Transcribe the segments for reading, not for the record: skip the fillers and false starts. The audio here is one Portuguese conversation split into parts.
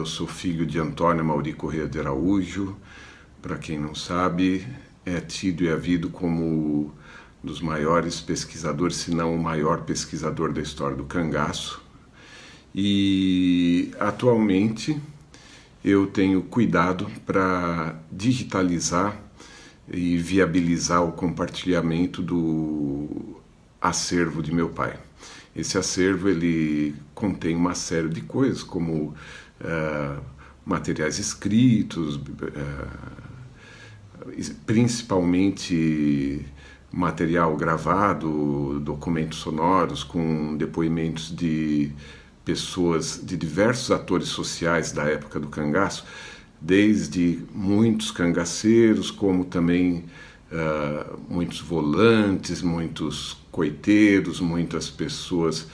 Eu sou filho de Antônio Amauri Corrêa de Araújo. Para quem não sabe, é tido e havido como um dos maiores pesquisadores, se não o maior pesquisador da história do cangaço. E atualmente eu tenho cuidado para digitalizar e viabilizar o compartilhamento do acervo de meu pai. Esse acervo ele contém uma série de coisas, como materiais escritos, principalmente material gravado, documentos sonoros com depoimentos de pessoas, de diversos atores sociais da época do cangaço, desde muitos cangaceiros, como também muitos volantes, muitos coiteiros, muitas pessoas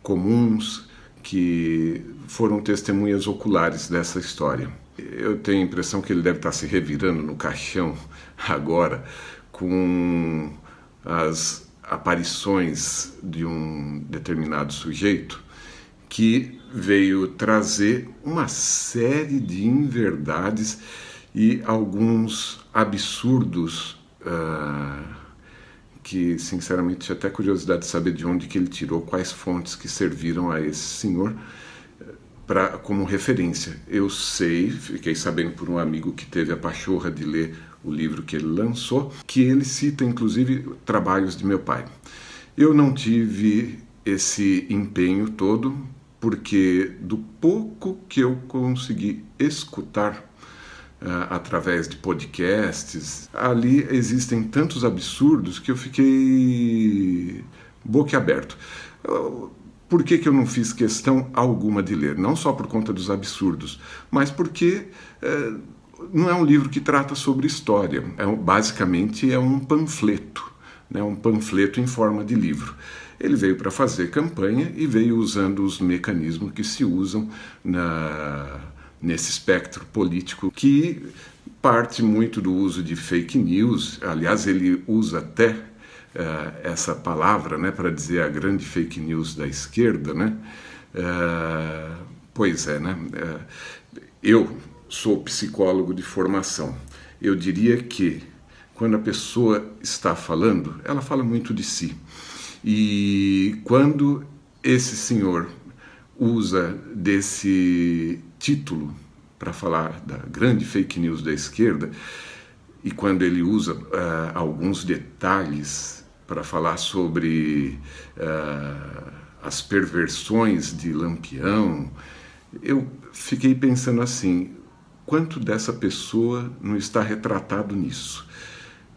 comuns que foram testemunhas oculares dessa história. Eu tenho a impressão que ele deve estar se revirando no caixão agora com as aparições de um determinado sujeito que veio trazer uma série de inverdades e alguns absurdos que, sinceramente, tinha até curiosidade de saber de onde que ele tirou, quais fontes que serviram a esse senhor como referência. Eu sei, fiquei sabendo por um amigo que teve a pachorra de ler o livro que ele lançou, que ele cita, inclusive, trabalhos de meu pai. Eu não tive esse empenho todo, porque do pouco que eu consegui escutar através de podcasts, ali existem tantos absurdos que eu fiquei boquiaberto. Por que eu não fiz questão alguma de ler? Não só por conta dos absurdos, mas porque não é um livro que trata sobre história. Basicamente é um panfleto, né? Um panfleto em forma de livro. Ele veio para fazer campanha e veio usando os mecanismos que se usam nesse espectro político, que parte muito do uso de fake news. Aliás, ele usa até essa palavra, né, para dizer a grande fake news da esquerda, né? Pois é, né? Eu sou psicólogo de formação. Eu diria que quando a pessoa está falando, ela fala muito de si. E quando esse senhor usa desse título para falar da grande fake news da esquerda, e quando ele usa alguns detalhes para falar sobre as perversões de Lampião, eu fiquei pensando assim, quanto dessa pessoa não está retratado nisso?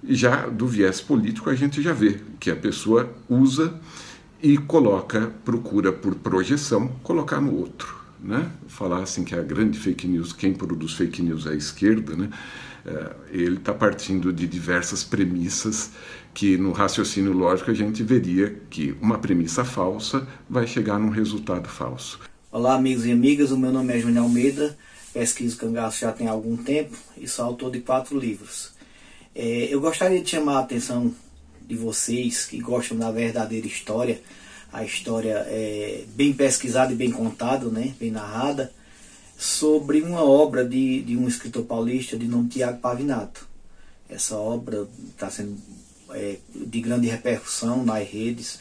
Já do viés político a gente já vê que a pessoa usa e procura por projeção, colocar no outro, né? Falar assim que a grande fake news, quem produz fake news é a esquerda, né? Ele está partindo de diversas premissas que no raciocínio lógico a gente veria que uma premissa falsa vai chegar num resultado falso. Olá, amigos e amigas, o meu nome é Júnior Almeida, pesquiso cangaço já tem algum tempo e sou autor de 4 livros. Eu gostaria de chamar a atenção de vocês que gostam da verdadeira história, a história bem pesquisada e bem contada, né, bem narrada, sobre uma obra de um escritor paulista de nome Tiago Pavinato. Essa obra está sendo de grande repercussão nas redes.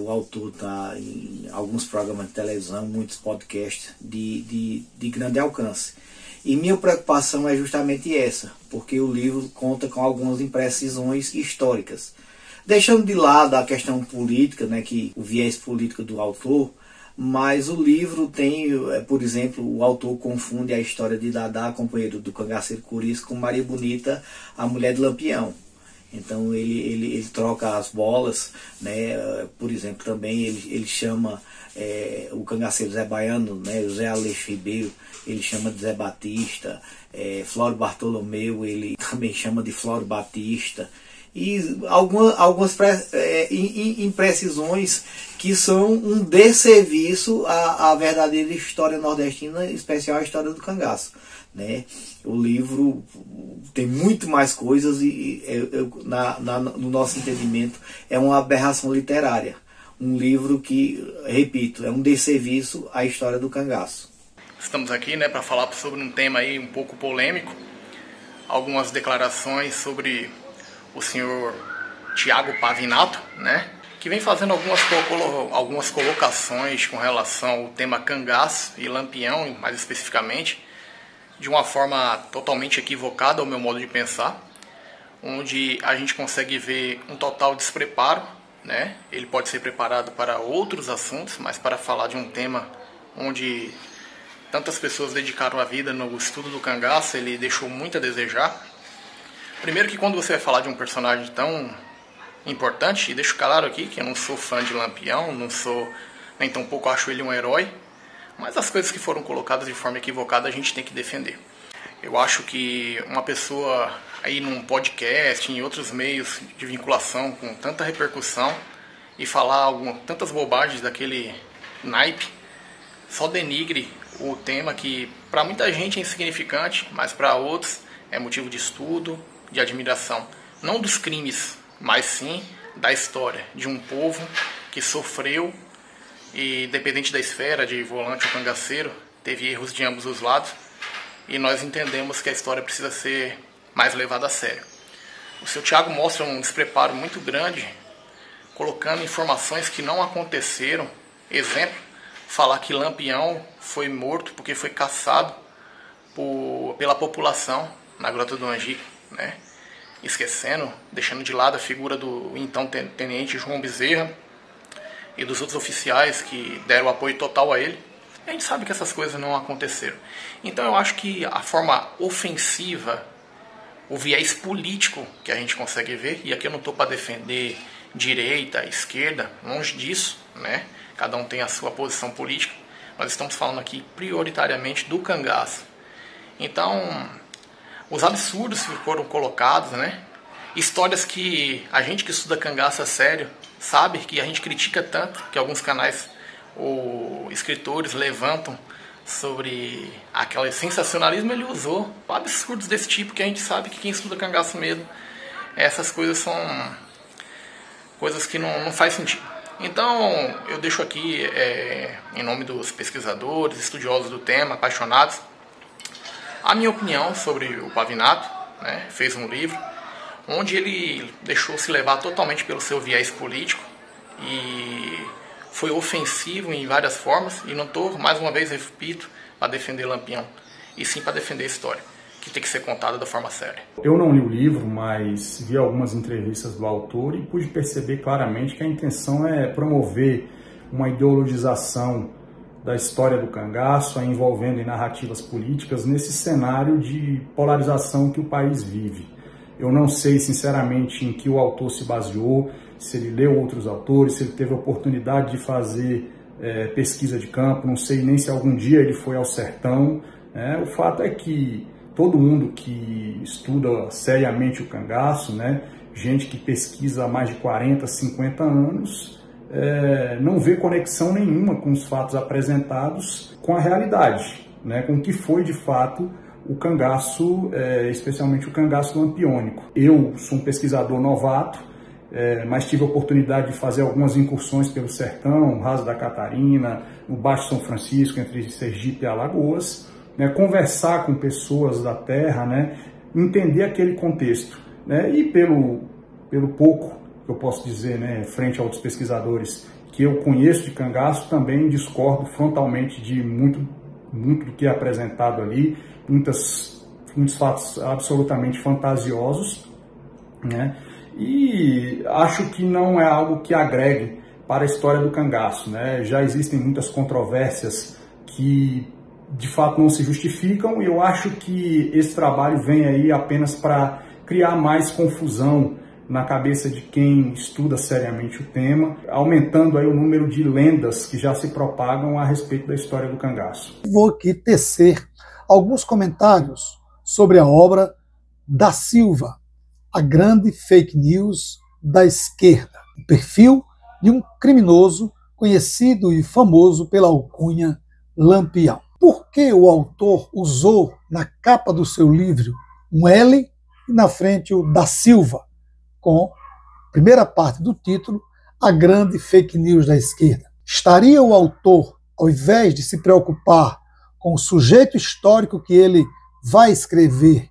O autor está em alguns programas de televisão, muitos podcasts de grande alcance. E minha preocupação é justamente essa, porque o livro conta com algumas imprecisões históricas. Deixando de lado a questão política, né, que o viés político do autor, mas o livro tem, por exemplo, o autor confunde a história de Dadá, companheiro do cangaceiro Curiço, com Maria Bonita, a mulher de Lampião. Então ele troca as bolas, né? Por exemplo, também ele chama o cangaceiro Zé Baiano, né? José Aleixo Ribeiro, ele chama de Zé Batista, Flório Bartolomeu, ele também chama de Flório Batista, e algumas imprecisões que são um desserviço à verdadeira história nordestina, em especial a história do cangaço, né? O livro tem muito mais coisas e no nosso entendimento é uma aberração literária. Um livro que, repito, é um desserviço à história do cangaço. Estamos aqui, né, para falar sobre um tema aí um pouco polêmico. Algumas declarações sobre o senhor Thiago Pavinato, né, que vem fazendo algumas colocações com relação ao tema cangaço e Lampião, mais especificamente, de uma forma totalmente equivocada ao meu modo de pensar, onde a gente consegue ver um total despreparo, né? Ele pode ser preparado para outros assuntos, mas para falar de um tema onde tantas pessoas dedicaram a vida no estudo do cangaço, ele deixou muito a desejar. Primeiro que quando você vai falar de um personagem tão importante, e deixo claro aqui que eu não sou fã de Lampião, não sou, nem tampouco acho ele um herói, mas as coisas que foram colocadas de forma equivocada a gente tem que defender. Eu acho que uma pessoa aí num podcast, em outros meios de vinculação com tanta repercussão e falar tantas bobagens daquele naipe, só denigre o tema que para muita gente é insignificante, mas para outros é motivo de estudo, de admiração. Não dos crimes, mas sim da história de um povo que sofreu e, independente da esfera, de volante ou cangaceiro, teve erros de ambos os lados, e nós entendemos que a história precisa ser mais levada a sério. O seu Thiago mostra um despreparo muito grande, colocando informações que não aconteceram. Exemplo, falar que Lampião foi morto porque foi caçado pela população na Grota do Angico, né? Esquecendo, deixando de lado a figura do então tenente João Bezerra e dos outros oficiais que deram apoio total a ele. A gente sabe que essas coisas não aconteceram. Então eu acho que a forma ofensiva, o viés político que a gente consegue ver, e aqui eu não estou para defender direita, esquerda, longe disso, né? Cada um tem a sua posição política. Nós estamos falando aqui prioritariamente do cangaço. Então, os absurdos que foram colocados, né? Histórias que a gente que estuda cangaço a sério sabe que a gente critica tanto, que alguns canais ou escritores levantam sobre aquele sensacionalismo, ele usou absurdos desse tipo que a gente sabe que quem estuda cangaço mesmo, essas coisas são coisas que não faz sentido. Então eu deixo aqui, em nome dos pesquisadores, estudiosos do tema, apaixonados, a minha opinião sobre o Pavinato, né? Fez um livro onde ele deixou-se levar totalmente pelo seu viés político e foi ofensivo em várias formas, e não estou, mais uma vez, repito, para defender Lampião, e sim para defender a história, que tem que ser contada da forma séria. Eu não li o livro, mas vi algumas entrevistas do autor e pude perceber claramente que a intenção é promover uma ideologização da história do cangaço, a envolvendo em narrativas políticas nesse cenário de polarização que o país vive. Eu não sei, sinceramente, em que o autor se baseou, se ele leu outros autores, se ele teve a oportunidade de fazer pesquisa de campo, não sei nem se algum dia ele foi ao sertão. O fato é que todo mundo que estuda seriamente o cangaço, né, gente que pesquisa há mais de 40, 50 anos, não vê conexão nenhuma com os fatos apresentados com a realidade, né, com o que foi de fato o cangaço, especialmente o cangaço lampiônico. Eu sou um pesquisador novato, mas tive a oportunidade de fazer algumas incursões pelo sertão, Raso da Catarina, no Baixo São Francisco, entre Sergipe e Alagoas, né, conversar com pessoas da terra, né, entender aquele contexto, né, e pelo pouco que eu posso dizer, né, frente a outros pesquisadores que eu conheço de cangaço, também discordo frontalmente de muito do que é apresentado ali, muitos fatos absolutamente fantasiosos, né, e acho que não é algo que agregue para a história do cangaço, né. Já existem muitas controvérsias que de fato não se justificam, e eu acho que esse trabalho vem aí apenas para criar mais confusão na cabeça de quem estuda seriamente o tema, aumentando aí o número de lendas que já se propagam a respeito da história do cangaço. Vou aqui tecer alguns comentários sobre a obra da Silva, a grande fake news da esquerda, o perfil de um criminoso conhecido e famoso pela alcunha Lampião. Por que o autor usou na capa do seu livro um L e na frente o da Silva, com a primeira parte do título, a grande fake news da esquerda? Estaria o autor, ao invés de se preocupar com o sujeito histórico que ele vai escrever,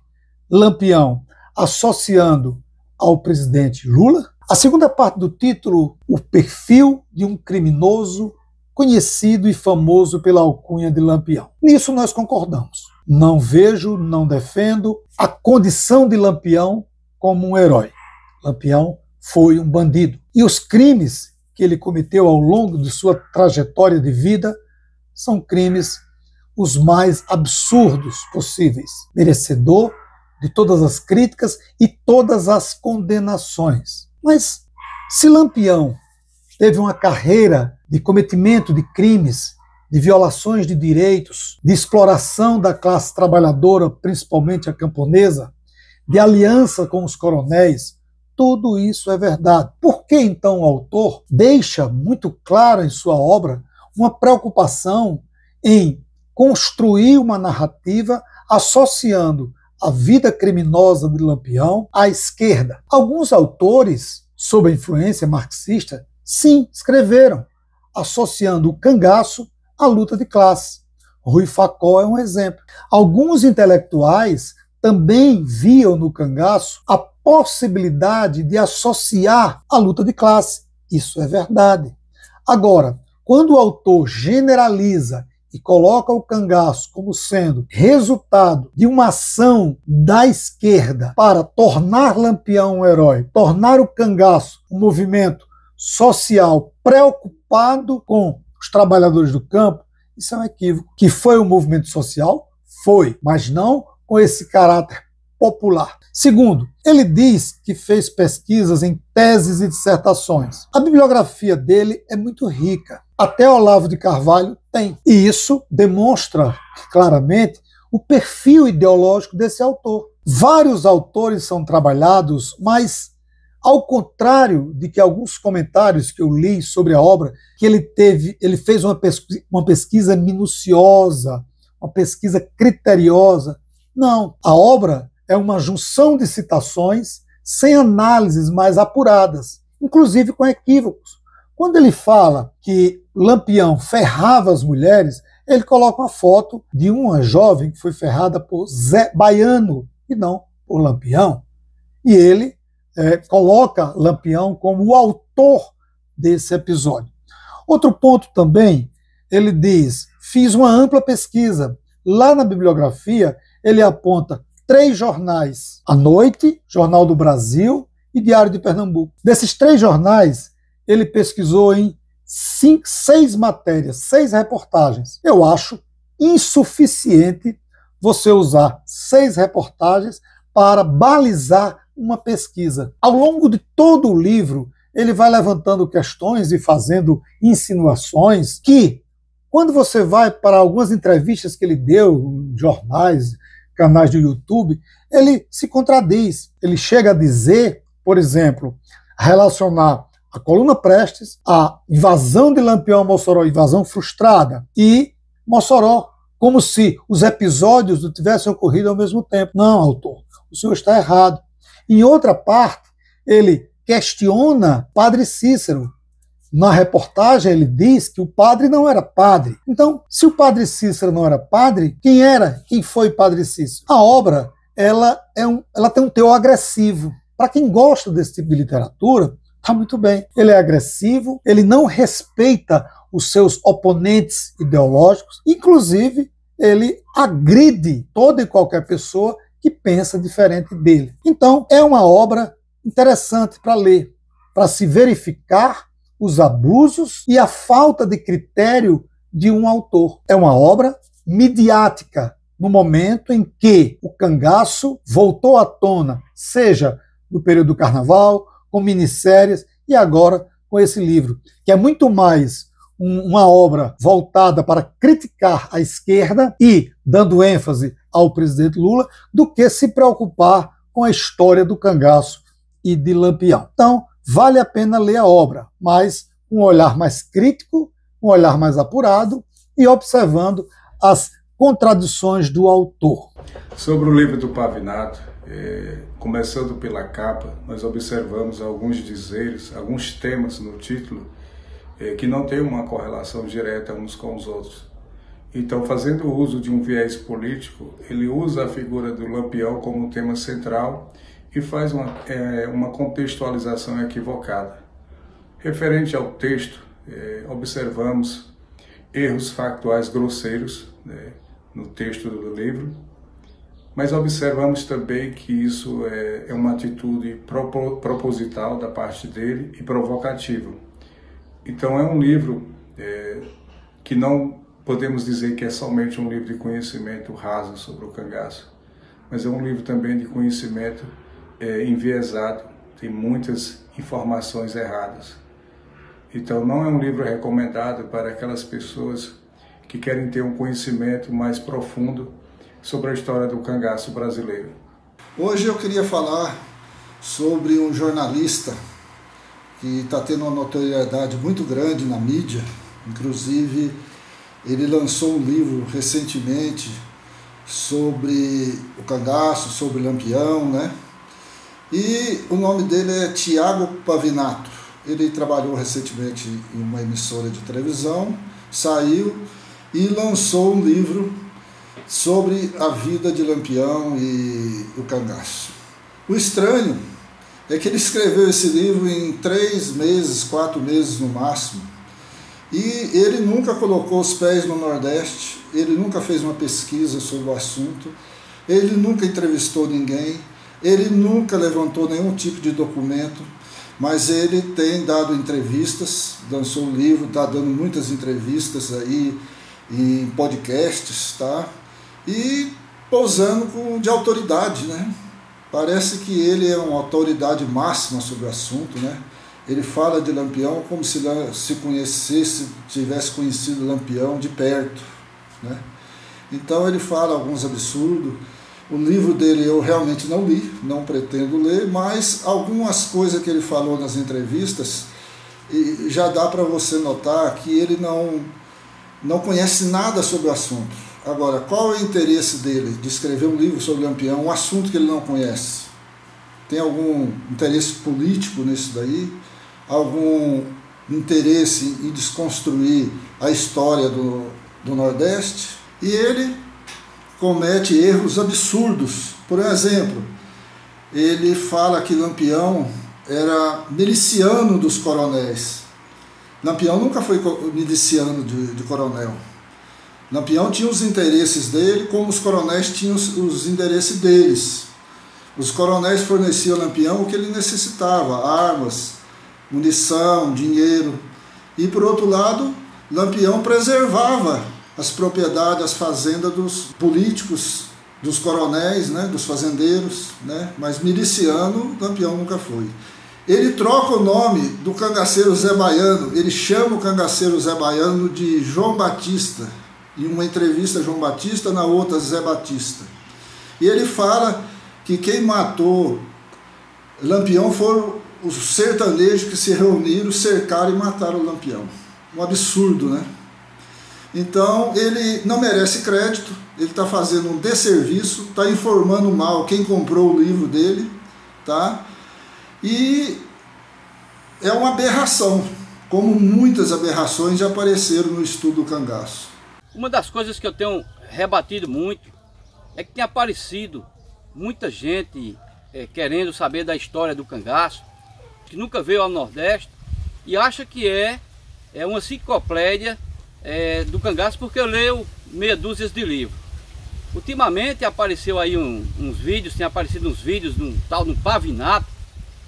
Lampião, associando ao presidente Lula. A segunda parte do título, o perfil de um criminoso conhecido e famoso pela alcunha de Lampião. Nisso nós concordamos. Não vejo, não defendo a condição de Lampião como um herói. Lampião foi um bandido. E os crimes que ele cometeu ao longo de sua trajetória de vida são crimes os mais absurdos possíveis, merecedor de todas as críticas e todas as condenações. Mas se Lampião teve uma carreira de cometimento de crimes, de violações de direitos, de exploração da classe trabalhadora, principalmente a camponesa, de aliança com os coronéis, tudo isso é verdade. Por que então o autor deixa muito claro em sua obra uma preocupação em construir uma narrativa associando a vida criminosa de Lampião à esquerda? Alguns autores, sob a influência marxista, sim, escreveram, associando o cangaço à luta de classe. Rui Facó é um exemplo. Alguns intelectuais também viam no cangaço a possibilidade de associar a luta de classe. Isso é verdade. Agora, quando o autor generaliza e coloca o cangaço como sendo resultado de uma ação da esquerda para tornar Lampião um herói, tornar o cangaço um movimento social preocupado com os trabalhadores do campo, isso é um equívoco. Que foi um movimento social? Foi, mas não com esse caráter popular. Segundo, ele diz que fez pesquisas em teses e dissertações. A bibliografia dele é muito rica. Até Olavo de Carvalho tem. E isso demonstra claramente o perfil ideológico desse autor. Vários autores são trabalhados, mas ao contrário de que alguns comentários que eu li sobre a obra, que ele fez uma pesquisa minuciosa, uma pesquisa criteriosa. Não, a obra é uma junção de citações sem análises mais apuradas, inclusive com equívocos. Quando ele fala que Lampião ferrava as mulheres, ele coloca uma foto de uma jovem que foi ferrada por Zé Baiano e não por Lampião. E ele coloca Lampião como o autor desse episódio. Outro ponto também, ele diz, fiz uma ampla pesquisa. Lá na bibliografia, ele aponta 3 jornais, A Noite, Jornal do Brasil e Diário de Pernambuco. Desses 3 jornais, ele pesquisou em 6 matérias, 6 reportagens. Eu acho insuficiente você usar 6 reportagens para balizar uma pesquisa. Ao longo de todo o livro, ele vai levantando questões e fazendo insinuações que, quando você vai para algumas entrevistas que ele deu em jornais, canais do YouTube, ele se contradiz. Ele chega a dizer, por exemplo, relacionar a coluna Prestes, a invasão de Lampião a Mossoró, invasão frustrada, e Mossoró, como se os episódios não tivessem ocorrido ao mesmo tempo. Não, autor, o senhor está errado. Em outra parte, ele questiona Padre Cícero. Na reportagem, ele diz que o padre não era padre. Então, se o Padre Cícero não era padre, quem era? Quem foi Padre Cícero? A obra ela tem um teor agressivo. Para quem gosta desse tipo de literatura, está muito bem. Ele é agressivo, ele não respeita os seus oponentes ideológicos, inclusive ele agride toda e qualquer pessoa que pensa diferente dele. Então, é uma obra interessante para ler, para se verificar os abusos e a falta de critério de um autor. É uma obra midiática, no momento em que o cangaço voltou à tona, seja no período do Carnaval, com minisséries e agora com esse livro, que é muito mais uma obra voltada para criticar a esquerda e dando ênfase ao presidente Lula, do que se preocupar com a história do cangaço e de Lampião. Então, vale a pena ler a obra, mas com um olhar mais crítico, um olhar mais apurado e observando as contradições do autor. Sobre o livro do Pavinato, começando pela capa, nós observamos alguns dizeres, alguns temas no título que não têm uma correlação direta uns com os outros. Então, fazendo uso de um viés político, ele usa a figura do Lampião como tema central e faz uma contextualização equivocada. Referente ao texto, observamos erros factuais grosseiros, né, no texto do livro, mas observamos também que isso é uma atitude proposital da parte dele e provocativa. Então é um livro que não podemos dizer que é somente um livro de conhecimento raso sobre o cangaço, mas é um livro também de conhecimento enviesado, tem muitas informações erradas. Então não é um livro recomendado para aquelas pessoas que querem ter um conhecimento mais profundo sobre a história do cangaço brasileiro. Hoje eu queria falar sobre um jornalista que está tendo uma notoriedade muito grande na mídia. Inclusive, ele lançou um livro recentemente sobre o cangaço, sobre Lampião, né? E o nome dele é Tiago Pavinato. Ele trabalhou recentemente em uma emissora de televisão, saiu e lançou um livro sobre a vida de Lampião e o cangaço. O estranho é que ele escreveu esse livro em 3 meses, 4 meses no máximo, e ele nunca colocou os pés no Nordeste, ele nunca fez uma pesquisa sobre o assunto, ele nunca entrevistou ninguém, ele nunca levantou nenhum tipo de documento, mas ele tem dado entrevistas, lançou um livro, está dando muitas entrevistas aí em podcasts, tá? E posando de autoridade, né? Parece que ele é uma autoridade máxima sobre o assunto, né? Ele fala de Lampião como se conhecesse, tivesse conhecido Lampião de perto, né? Então ele fala alguns absurdos. O livro dele eu realmente não li, não pretendo ler, mas algumas coisas que ele falou nas entrevistas já dá para você notar que ele não conhece nada sobre o assunto. Agora, qual é o interesse dele de escrever um livro sobre Lampião, um assunto que ele não conhece? Tem algum interesse político nisso daí? Algum interesse em desconstruir a história do Nordeste? E ele comete erros absurdos. Por exemplo, ele fala que Lampião era miliciano dos coronéis. Lampião nunca foi miliciano de coronel. Lampião tinha os interesses dele, como os coronéis tinham os interesses deles. Os coronéis forneciam a Lampião o que ele necessitava: armas, munição, dinheiro. E, por outro lado, Lampião preservava as propriedades, as fazendas dos políticos, dos coronéis, né, dos fazendeiros, né, mas miliciano Lampião nunca foi. Ele troca o nome do cangaceiro Zé Baiano, ele chama o cangaceiro Zé Baiano de João Batista. Em uma entrevista, João Batista, na outra, Zé Batista. E ele fala que quem matou Lampião foram os sertanejos que se reuniram, cercaram e mataram o Lampião. Um absurdo, né? Então, ele não merece crédito, ele está fazendo um desserviço, está informando mal quem comprou o livro dele, tá? E é uma aberração, como muitas aberrações já apareceram no estudo do cangaço. Uma das coisas que eu tenho rebatido muito é que tem aparecido muita gente querendo saber da história do cangaço, que nunca veio ao Nordeste e acha que é uma enciclopédia do cangaço porque eu leio meia dúzia de livros. Ultimamente apareceu aí uns vídeos, tem aparecido uns vídeos de um tal do Pavinato,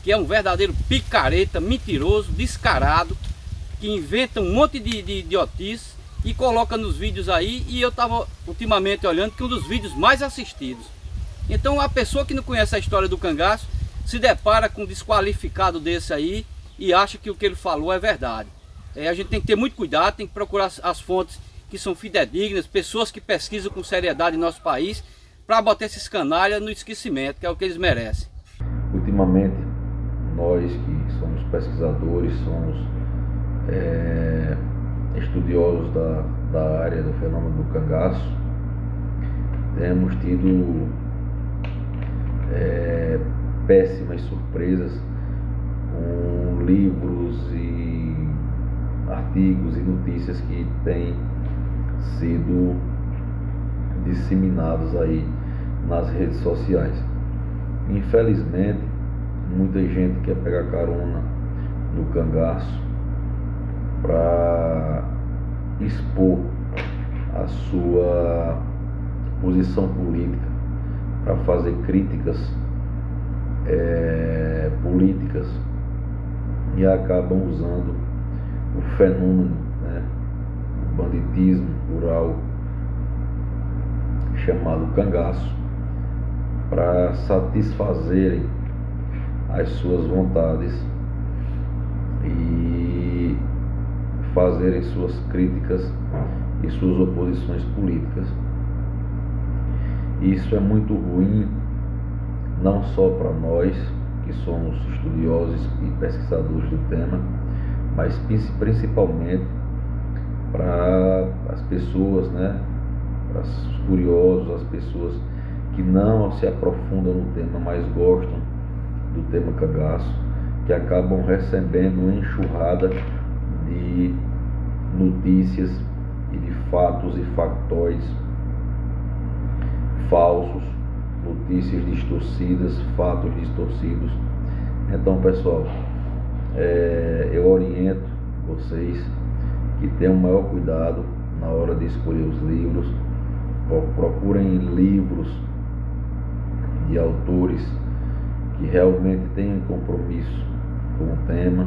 que é um verdadeiro picareta, mentiroso, descarado, que inventa um monte de idiotice e coloca nos vídeos aí, e eu estava ultimamente olhando que é um dos vídeos mais assistidos. Então a pessoa que não conhece a história do cangaço se depara com um desqualificado desse aí e acha que o que ele falou é verdade. A gente tem que ter muito cuidado, tem que procurar as fontes que são fidedignas, pessoas que pesquisam com seriedade em nosso país, para botar esses canalhas no esquecimento, que é o que eles merecem. Ultimamente, nós que somos pesquisadores, somos estudiosos da área do fenômeno do cangaço, temos tido péssimas surpresas com livros e artigos e notícias que têm sido disseminados aí nas redes sociais. Infelizmente, muita gente quer pegar carona no cangaço para expor a sua posição política, para fazer críticas políticas, e acabam usando o fenômeno, né, o banditismo rural chamado cangaço, para satisfazerem as suas vontades e fazerem suas críticas e suas oposições políticas. Isso é muito ruim, não só para nós que somos estudiosos e pesquisadores do tema, mas principalmente para as pessoas, né, para os curiosos, as pessoas que não se aprofundam no tema, mas gostam do tema cangaço, que acabam recebendo uma enxurrada de notícias e de fatos e factóis falsos, notícias distorcidas, fatos distorcidos. Então, pessoal, eu oriento vocês que tenham o maior cuidado na hora de escolher os livros. Procurem livros de autores que realmente tenham compromisso com o tema,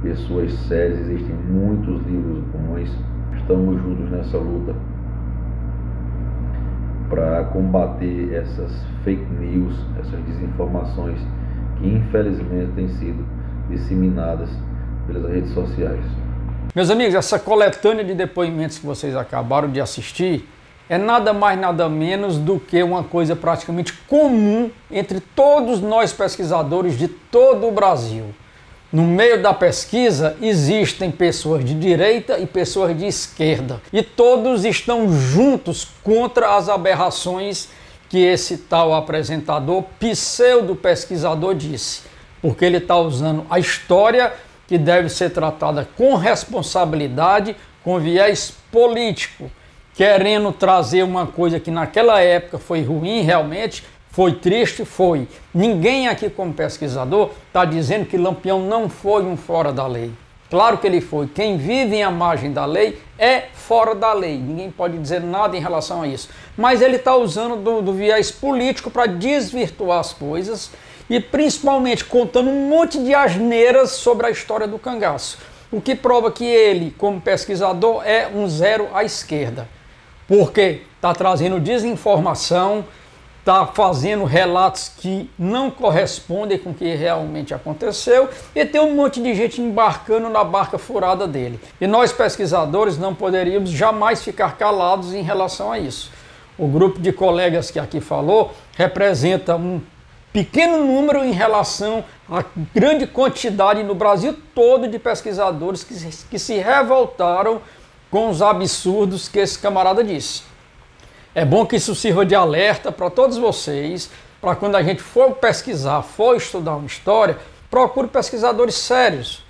pessoas sérias. Existem muitos livros bons. Estamos juntos nessa luta para combater essas fake news, essas desinformações que infelizmente têm sido disseminadas pelas redes sociais. Meus amigos, essa coletânea de depoimentos que vocês acabaram de assistir é nada mais nada menos do que uma coisa praticamente comum entre todos nós pesquisadores de todo o Brasil. No meio da pesquisa existem pessoas de direita e pessoas de esquerda, e todos estão juntos contra as aberrações que esse tal apresentador, pseudo-pesquisador, disse, porque ele está usando a história, que deve ser tratada com responsabilidade, com viés político, querendo trazer uma coisa que naquela época foi ruim realmente, foi triste, foi. Ninguém aqui como pesquisador está dizendo que Lampião não foi um fora da lei. Claro que ele foi. Quem vive à margem da lei é fora da lei. Ninguém pode dizer nada em relação a isso. Mas ele está usando do viés político para desvirtuar as coisas e principalmente contando um monte de asneiras sobre a história do cangaço. O que prova que ele, como pesquisador, é um zero à esquerda. Porque está trazendo desinformação, está fazendo relatos que não correspondem com o que realmente aconteceu, e tem um monte de gente embarcando na barca furada dele. E nós pesquisadores não poderíamos jamais ficar calados em relação a isso. O grupo de colegas que aqui falou representa um pequeno número em relação à grande quantidade no Brasil todo de pesquisadores que se revoltaram com os absurdos que esse camarada disse. É bom que isso sirva de alerta para todos vocês, para quando a gente for pesquisar, for estudar uma história, procure pesquisadores sérios.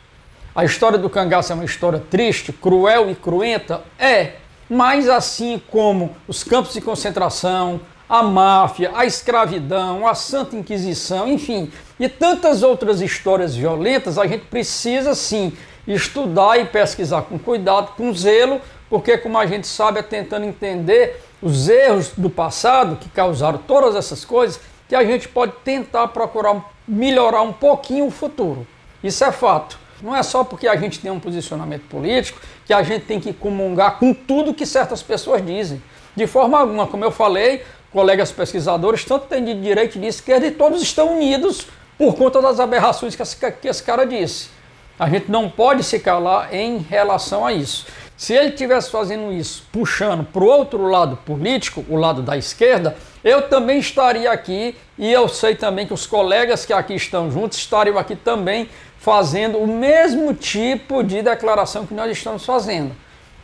A história do cangaço é uma história triste, cruel e cruenta? É, mas assim como os campos de concentração, a máfia, a escravidão, a Santa Inquisição, enfim, e tantas outras histórias violentas, a gente precisa sim estudar e pesquisar com cuidado, com zelo, porque como a gente sabe, é tentando entender os erros do passado que causaram todas essas coisas, que a gente pode tentar procurar melhorar um pouquinho o futuro. Isso é fato. Não é só porque a gente tem um posicionamento político que a gente tem que comungar com tudo que certas pessoas dizem. De forma alguma, como eu falei, colegas pesquisadores, tanto tem de direita e de esquerda, e todos estão unidos por conta das aberrações que esse cara disse. A gente não pode se calar em relação a isso. Se ele estivesse fazendo isso, puxando para o outro lado político, o lado da esquerda, eu também estaria aqui, e eu sei também que os colegas que aqui estão juntos estariam aqui também fazendo o mesmo tipo de declaração que nós estamos fazendo.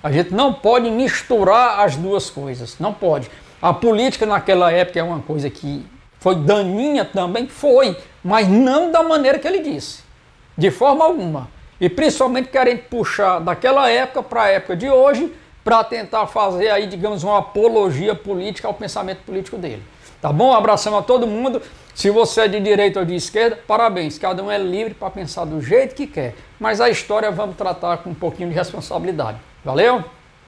A gente não pode misturar as duas coisas, não pode. A política naquela época é uma coisa que foi daninha também, foi, mas não da maneira que ele disse, de forma alguma. E principalmente querendo puxar daquela época para a época de hoje, para tentar fazer aí, digamos, uma apologia política ao pensamento político dele. Tá bom? Um abração a todo mundo. Se você é de direita ou de esquerda, parabéns. Cada um é livre para pensar do jeito que quer. Mas a história vamos tratar com um pouquinho de responsabilidade. Valeu?